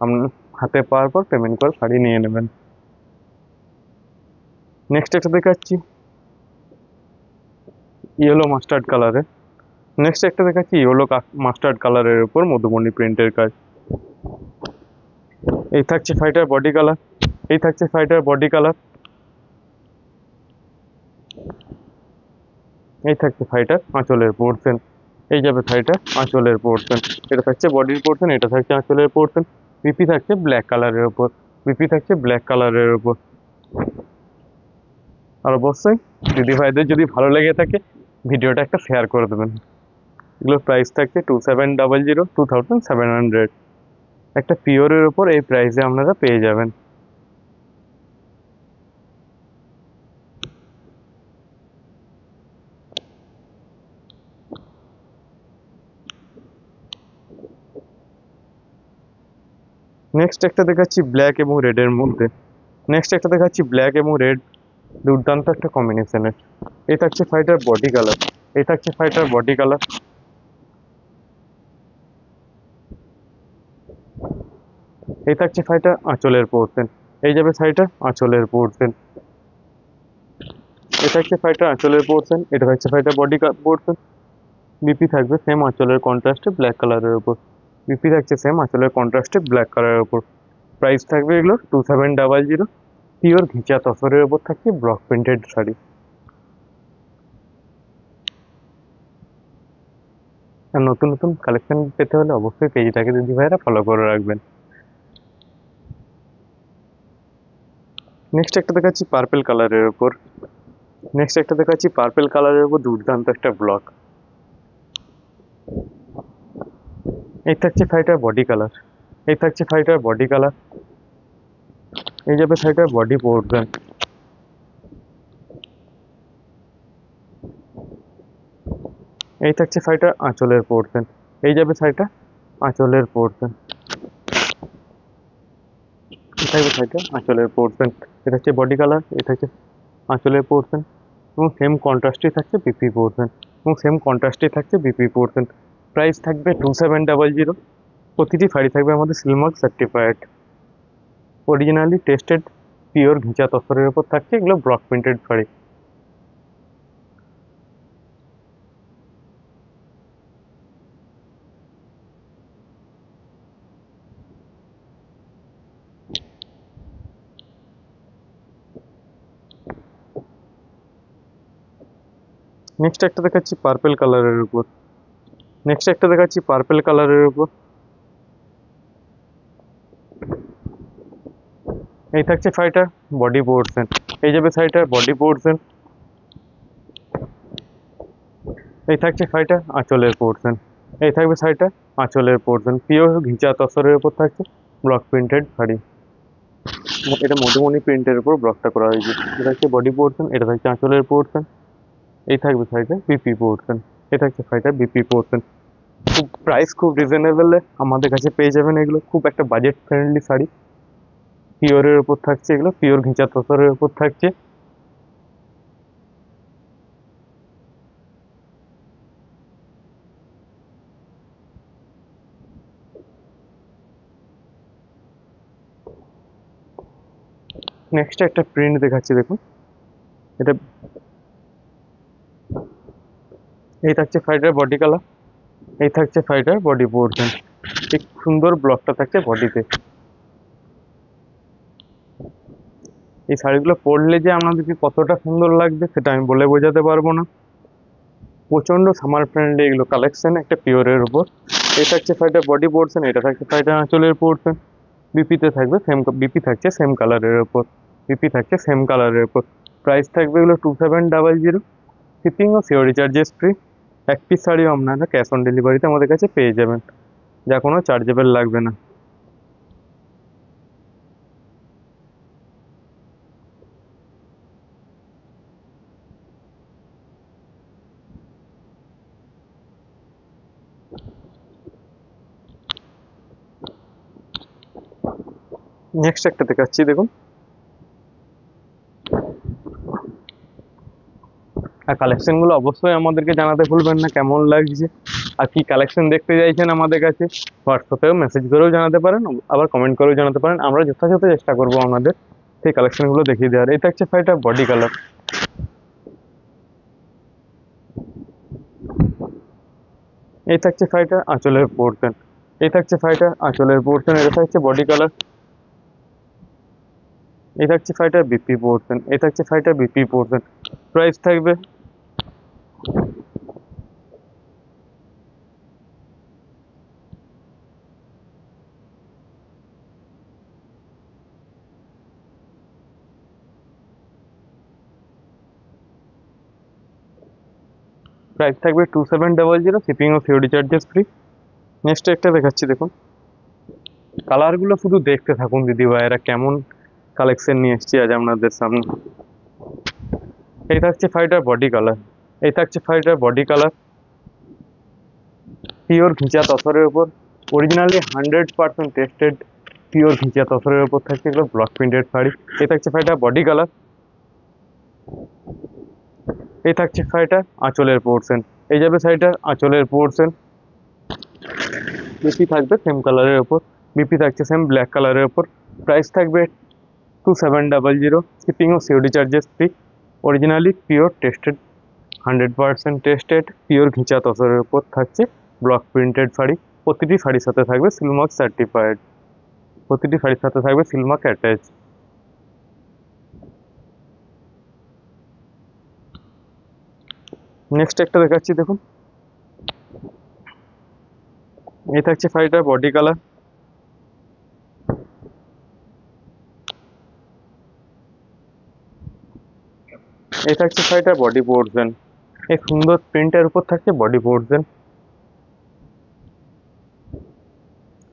আপনার হাতে পাওয়ার পর পেমেন্ট করে শাড়ি নিয়ে নেবেন। নেক্সট একটা দেখাচ্ছি ইয়েলো মাস্টার্ড কালারে। নেক্সট একটা দেখাচ্ছি ইয়েলো মাস্টার্ড কালারের উপর মধুবনী প্রিন্টের কাজ। এই থাকছে শাড়িটার বডি কালার। এই থাকছে শাড়িটার বডি কালার। এই থাকছে শাড়িটার আঁচলের পোর্শন। এই যাবে শাড়িটা আঁচলের পোর্শন। এটা থাকছে বডির পোর্শন, এটা থাকছে আঁচলের পোর্শন। বিপি থাকছে ব্ল্যাক কালারের উপর। বিপি থাকছে ব্ল্যাক কালারের উপর। আর অবশ্যই দিদি ভাইদের যদি ভালো লেগে থাকে ভিডিওটা একটা শেয়ার করে দেবেন। এগুলোর প্রাইস থাকছে 2700, 2700। একটা পিওরের উপর এই প্রাইসে আপনারা পেয়ে যাবেন। নেক্সট একটা দেখাচ্ছি ব্ল্যাক এবং রেডের মধ্যে। নেক্সট একটা দেখাচ্ছি ব্ল্যাক এবং রেড, দুর্দান্ত একটা কম্বিনেশনের। এই থাকছে শাড়িটার বডি কালার। এই থাকছে শাড়িটার বডি কালার। এই থাকছে শাড়িটা আঁচলের পোর্শন। এই যাবে শাড়িটা আঁচলের পোর্শন। এই থাকছে শাড়িটা আঁচলের পোর্শন। এটা থাকছে শাড়িটা বডি পোর্শন। বিপি থাকবে সেম আঁচলের কন্ট্রাস্টে ব্ল্যাক কালারের উপর। বিপি থাকছে সেম আঁচলের কন্ট্রাস্টে ব্ল্যাক কালারের উপর। প্রাইস থাকবে এগুলো 2700। পিওর ঘিচা তসরের উপর থাকছে ব্লক প্রিন্টেড শাড়ি। আর নতুন নতুন কালেকশন পেতে হলে অবশ্যই পেজটাকে দিদি ভাইরা ফলো করে রাখবেন। নেক্সট একটা দেখাচ্ছি পার্পেল কালারের উপর। নেক্সট একটা দেখাচ্ছি পার্পেল কালারের উপর দুর্দান্ত একটা ব্লক। এই থাকছে শাড়িটার বডি কালার। এই থাকছে শাড়িটার বডি কালার। এই যাবে শাড়িটার বডি পোর্শন। এই থাকছে শাড়িটার আঁচলের পোর্শন। এই যাবে শাড়িটা আঁচলের পোর্শন। এই থাকবে শাড়িটা আঁচলের পোর্শন। এটা হচ্ছে বডি কালার, এটা হচ্ছে আঁচলের পোর্শন, এবং সেম কন্ট্রাস্টই থাকছে বিপি পোর্শন, এবং সেম কন্ট্রাস্টই থাকছে বিপি পোর্শন। প্রাইস থাকবে 2700। প্রতিটি শাড়ি থাকবে আমাদের silk mark certified, originally tested, pure ঘিচা তসরের উপর থাকছে। এগুলো ব্লক প্রিন্টেড শাড়ি। নেক্সট একটা দেখাচ্ছি পার্পেল কালারের উপর। নেক্সট একটা দেখাচ্ছি পার্পেল কালারের উপর। এই থাকছে শাড়িটার বডি পোর্শন। এই যাবে শাড়িটার বডি পোর্শন। এই থাকছে শাড়িটার আঁচলের পোর্শন। এই থাকবে শাড়িটা আঁচলের পোর্শন। পিওর ঘিচা তসরের উপর থাকছে ব্লক প্রিন্টেড শাড়ি। এটা মধুমণি প্রিন্টের উপর ব্লকটা করা হয়েছে। এটা হচ্ছে বডি পোর্শন, এটা থাকছে আঁচলের পোর্শন। এই থাকবে শাড়িটা বিপি পোর্শন। এটা হচ্ছে শাড়িটা বিপি পোর্শন। খুব প্রাইস খুব রিজনেবলে আমাদের কাছে পেয়ে যাবেন এগুলো। খুব একটা বাজেট ফ্রেন্ডলি শাড়ি, পিওরের উপর থাকছে, এগুলো পিওর ঘিচা তসরের উপর থাকছে। নেক্সট একটা প্রিন্ট দেখাচ্ছি দেখুন। এটা এই থাকছে শাড়িটার বডি কালার। এই থাকছে শাড়িটার বডি পোর্শন। ঠিক সুন্দর ব্লকটা থাকছে বডিতে। এই শাড়িগুলো পরলে যে আপনাদেরকে কতটা সুন্দর লাগবে সেটা আমি বলে বোঝাতে পারবো না। প্রচন্ড সামার ফ্রেন্ডলি এগুলো কালেকশন, একটা পিওরের উপর। এই থাকছে শাড়িটার বডি পোর্শন, এটা থাকছে শাড়িটার আঁচলের পোর্শন। বিপিতে থাকবে সেম, বিপি থাকছে সেম কালারের উপর। বিপি থাকছে সেম কালারের উপর। প্রাইস থাকবে এগুলো 2700। শিপিং ও সিওরি চার্জেস ফ্রি। এক পিস শাড়িও আপনারা ক্যাশ অন ডেলিভারিতে আমাদের কাছে পেয়ে যাবেন, যা কোনো চার্জেবল লাগবে না। নেক্সট একটা দেখাচ্ছি দেখুন। আর কালেকশনগুলো অবশ্যই আমাদেরকে জানাতে ভুলবেন না কেমন লাগছে, আর কি কালেকশন দেখতে চাইছেন আমাদের কাছে। হোয়াটসঅ্যাপেও মেসেজ করেও জানাতে পারেন, আবার কমেন্ট করেও জানাতে পারেন। আমরা যথাযথ চেষ্টা করবো আমাদের সেই কালেকশনগুলো দেখিয়ে দেওয়ার। এই থাকছে শাড়িটা বডি কালার। এই থাকছে শাড়িটা আঁচলের পোর্শন। এই থাকছে শাড়িটা আঁচলের পোর্শন। এটা থাকছে বডি কালার। এই থাকছে শাড়িটার বিপি পোর্শন। এই থাকছে শাড়িটার বিপি পোর্শন। প্রাইস থাকবে প্রাইস থাকবে 2700। শিপিং ও সিওডি চার্জেস ফ্রি। নেক্সট একটা দেখাচ্ছি দেখুন। কালারগুলো শুধু দেখতে থাকুন দিদি ভাইয়েরা, কেমন কালেকশন নিয়ে এসেছি আজ আপনাদের সামনে। এই থাকছে শাড়িটার বডি কালার। এই থাকছে শাড়িটার বডি কালার। পিওর ঘিচা তসরের উপর, অরিজিনালি 100% টেস্টেড পিওর ঘিচা তসরের উপর থাকছে এগুলো ব্লক প্রিন্টেড শাড়ি। এই থাকছে শাড়িটার বডি কালার। এই থাকছে শাড়িটার আঁচলের পোর্শন। এই যাবে শাড়িটার আঁচলের পোর্শন। বিপি থাকবে সেম কালারের উপর। বিপি থাকছে সেম ব্ল্যাক কালারের উপর। প্রাইস থাকবে 2700। শিপিং ও COD charges free. Originally pure tested, 100% tested pure ঘিচা তসরের উপর থাকছে ব্লক প্রিন্টেড শাড়ি। প্রতিটি শাড়ির সাথে থাকবে সিলমার্ক সার্টিফাইড। প্রতিটি শাড়ির সাথে থাকবে সিলমার্ক অ্যাটাচ। নেক্সট একটা দেখাচ্ছি দেখুন। এই থাকছে শাড়িটার বডি কালার। এই থাকছে শাড়িটার বডি পোর্শন। এই সুন্দর প্রিন্টের উপর থাকছে বডি পোর্শন।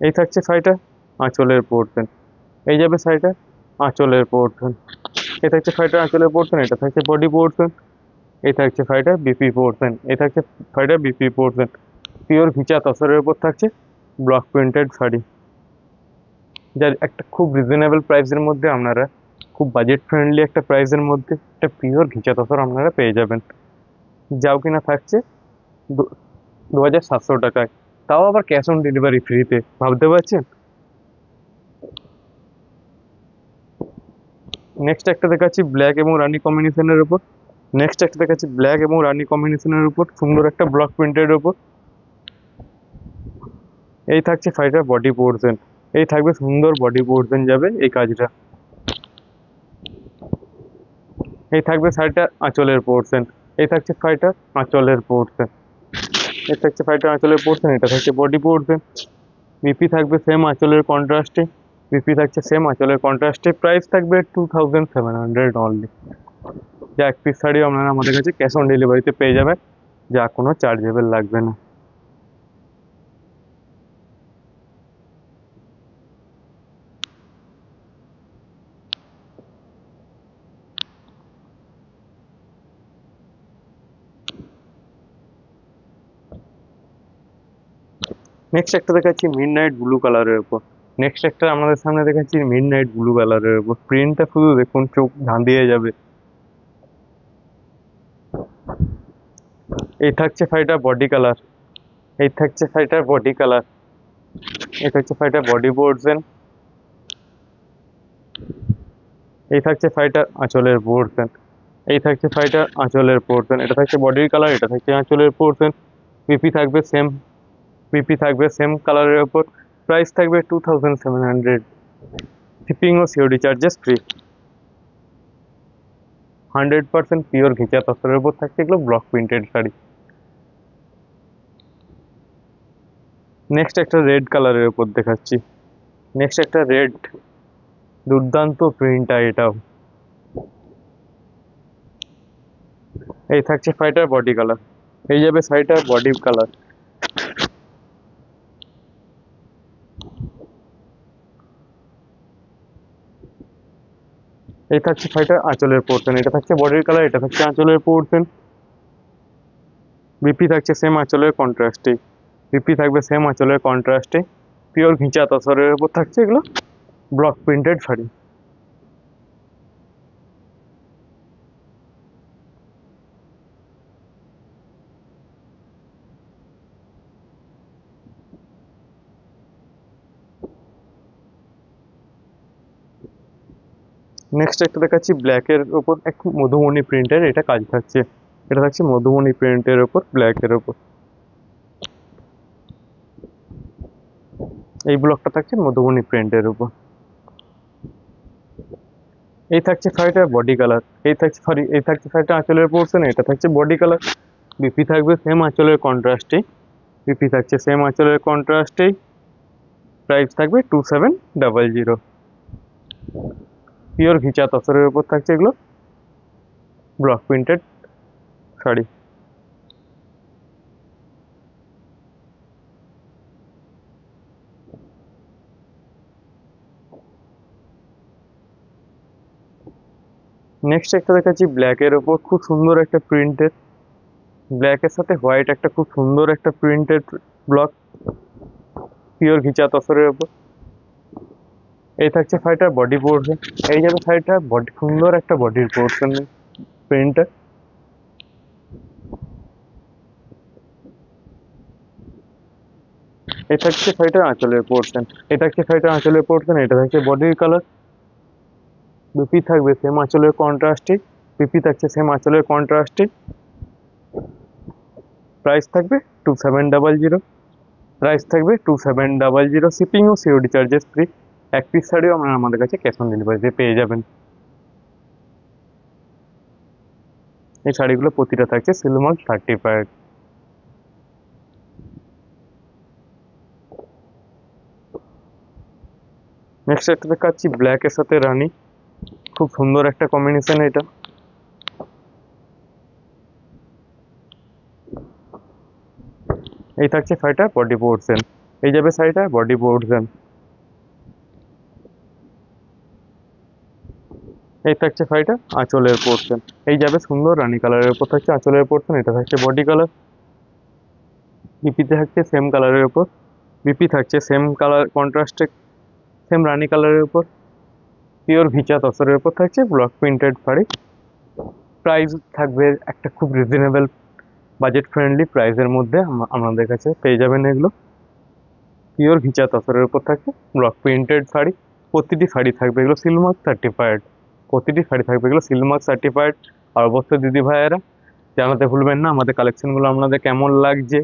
এই থাকছে শাড়িটা আঁচলের পোর্শন। এই যাবে শাড়িটা আঁচলের পোর্শন। এই থাকছে শাড়িটার আঁচলের পোর্শন, এটা থাকছে বডি পোর্শন। এই থাকছে শাড়িটার বিপি পোর্শন, এই থাকছে শাড়িটার বিপি পোর্শন। পিওর ঘিচা তসরের উপর থাকছে ব্লক প্রিন্টেড শাড়ি, যার একটা খুব রিজনেবল প্রাইসের মধ্যে আপনারা, খুব বাজেট ফ্রেন্ডলি একটা প্রাইসের মধ্যে একটা পিওর ঘিচা তসর আপনারা পেয়ে যাবেন, যাও কিনা থাকছে 2700 টাকায়, তাও আবার ক্যাশ অন ডেলিভারি ফ্রিতে, ভাবতে পারছেন। নেক্সট একটা দেখাচ্ছি ব্ল্যাক এবং রানি কম্বিনেশনের উপর। নেক্সট একটা দেখাচ্ছি ব্ল্যাক এবং রানি কম্বিনেশনের উপর সুন্দর একটা ব্লক প্রিন্টের উপর। এই থাকছে শাড়িটার বডি পোর্শন, এই থাকবে সুন্দর বডি পোর্শন যাবে এই কাজটা। এই থাকবে শাড়িটার আঁচলের পোর্শন, এই থাকছে শাড়িটার আঁচলের পোর্শন। এই থাকছে শাড়িটার আঁচলের পোর্শন, এটা থাকছে বডি পোর্শন। বিপি থাকবে সেম আঁচলের কন্ট্রাস্টে, বিপি থাকছে সেম আঁচলের কন্ট্রাস্টে। প্রাইস থাকবে 2700 অনলি। যা এক পিস শাড়ি আপনারা আমাদের কাছে ক্যাশ অন ডেলিভারিতে পেয়ে যাবেন, যা কোনো চার্জেবল লাগবে না। নেক্সট একটা দেখাচ্ছি মিড নাইট ব্লু কালারের উপর। নেক্সট একটা আমাদের সামনে দেখাচ্ছি মিড নাইট ব্লু কালারের উপর। প্রিন্টটা শুধু দেখুন, চোখ ধাঁধিয়ে যাবে। এই থাকছে শাড়িটার বডি কালার, এই থাকছে শাড়িটার বডি কালার। এই থাকছে শাড়িটার বডি পোর্শন, এই থাকছে শাড়িটার আঁচলের পোর্শন। এই থাকছে শাড়িটার আঁচলের পোর্শন, এটা থাকছে বডির কালার, এটা থাকছে আঁচলের পোর্শন। পিপি থাকবে সেম, পিপি থাকবে সেম কালারের উপর। প্রাইস থাকবে 2700। শিপিং ও সিওডি চার্জেস ফ্রি। 100% পিওর ঘিচা তসরের উপর থাকছে এগুলো ব্লক প্রিন্টেড শাড়ি। নেক্সট একটা রেড কালারের উপর দেখাচ্ছি। নেক্সট একটা রেড, দুর্দান্ত প্রিন্টটা এটাও। এই থাকছে শাড়িটার বডি কালার, এই যাবে শাড়িটার বডি কালার। এই থাকছে শাড়িটার আঁচলের পোর্শন, এটা থাকছে বডির কালার, এটা থাকছে আঁচলের পোর্শন। বিপি থাকছে সেম আঁচলের কন্ট্রাস্টে, বিপি থাকবে সেম আঁচলের কন্ট্রাস্টে। পিওর ঘিচা তসরের উপর থাকছে এগুলো ব্লক প্রিন্টেড শাড়ি। নেক্সট একটা দেখাচ্ছি ব্ল্যাকের ওপর এক মধুমণি প্রিন্টের এটা কাজ থাকছে, এটা থাকছে মধুমণি প্রিন্টের ওপর ব্ল্যাকের ওপর। এই ব্লকটা থাকছে মধুবনী প্রিন্টের উপর। এই থাকছে শাড়িটার বডি কালার, এই থাকছে শাড়িটা আঁচলের পোর্শন, এটা থাকছে বডি কালার। বিপি থাকবে সেম আঁচলের কন্ট্রাস্টে, বিপি থাকছে সেম আঁচলের কন্ট্রাস্টেই। প্রাইস থাকবে 2700। পিওর ঘিচা তসরের উপর থাকছে এগুলো ব্লক প্রিন্টেড শাড়ি। নেক্সট একটা দেখাচ্ছি ব্ল্যাকের ওপর খুব সুন্দর একটা প্রিন্টের, ব্ল্যাকের সাথে হোয়াইট একটা খুব সুন্দর একটা প্রিন্টেড ব্লক, পিওর ঘিচা তসরের উপর। এই থাকছে শাড়িটার বডি পোর্শন, এই যাবে শাড়িটার বডি, সুন্দর একটা বডির পোর্শন প্রিন্টটা। এই থাকছে শাড়িটার আঁচলের পোর্শন, এই থাকছে শাড়িটার আঁচলের পোর্শন, এটা থাকছে বডির কালার। বিপি থাকবে সেম আঁচলের কন্ট্রাস্টে, বিপি থাকছে সেম আঁচলের কন্ট্রাস্টে। প্রাইস থাকবে 2700। প্রাইস থাকবে 2700। শিপিং ও সিওডি চার্জেস ফ্রি। এক পিস শাড়িও আপনারা আমাদের কাছে ক্যাশ অন ডেলিভারিতে পেয়ে যাবেন। এই শাড়িগুলো প্রতিটা থাকছে সিলমার্ক 35। নেক্সট একটা দেখাচ্ছি ব্ল্যাকের সাথে রানী, খুব সুন্দর একটা কম্বিনেশন এটা। এই থাকছে শাড়িটার বডি পোর্শন, এই যাবে শাড়িটার বডি পোর্শন। এই থাকছে শাড়িটা আঁচলের পোর্শন। এই যাবে সুন্দর রানী কালারের উপর থাকছে আঁচলের পোর্শন। এটা থাকছে বডি কালার। বিপিতে থাকছে সেম কালারের উপর, বিপি থাকছে সেম কালার কন্ট্রাস্টে, সেম রানী কালারের উপর, পিওর ভিচা তসরের উপর থাকছে ব্লক প্রিন্টেড শাড়ি। প্রাইস থাকবে একটা খুব রিজনেবল বাজেট ফ্রেন্ডলি প্রাইসের মধ্যে আমাদের কাছে পেয়ে যাবেন এগুলো। পিওর ঘিচা তসরের উপর থাকছে ব্লক প্রিন্টেড শাড়ি। প্রতিটি শাড়ি থাকবে এগুলো সিলমার্ক সার্টিফাইড, প্রতিটি শাড়ি থাকবে এগুলো সিলমার্ক সার্টিফাইড। আর অবশ্যই দিদি ভাইয়েরা জানাতে ভুলবেন না আমাদের কালেকশনগুলো আপনাদের কেমন লাগছে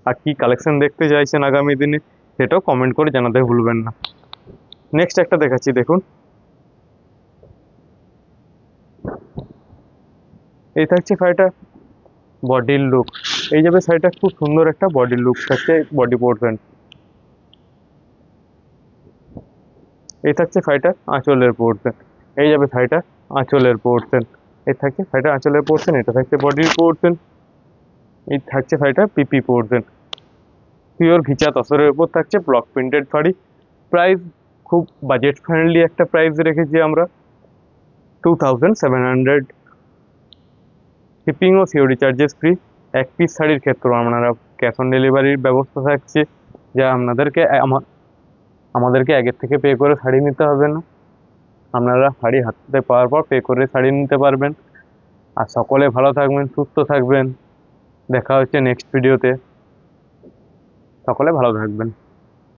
আর কি কালেকশন দেখতে চাইছেন আগামী দিনে, সেটাও কমেন্ট করে জানাতে ভুলবেন না। নেক্সট একটা দেখাচ্ছি দেখুন, এই থাকছে শাড়িটা বডির লুক। এই যাবে শাড়িটা খুব সুন্দর একটা বডির লুক থাকছে বডি পোর্শন। এই থাকছে শাড়িটা আঁচলের পোর্শন। এই যাবে শাড়িটা আঁচলের পোর্শন। এই থাকছে শাড়িটা আঁচলের পোর্শন। এটা থাকছে বডির পোর্শন। এই থাকছে শাড়িটা পিপি পোর্শন। পিওর ঘিচা তসরের উপর থাকছে ব্লক প্রিন্টেড শাড়ি। প্রাইস খুব বাজেট ফ্রেন্ডলি একটা প্রাইস রেখেছি আমরা, 2700। শিপিং ও সিওডি চার্জেস ফ্রি। এক পিস শাড়ির ক্ষেত্রেও আপনারা ক্যাশ অন ডেলিভারির ব্যবস্থা থাকছে, যা আমাদেরকে আগের থেকে পে করে শাড়ি নিতে হবে না। আপনারা শাড়ি হাতে পাওয়ার পর পে করে শাড়ি নিতে পারবেন। আর সকলে ভালো থাকবেন, সুস্থ থাকবেন। দেখা হচ্ছে নেক্সট ভিডিওতে। সকলে ভালো থাকবেন।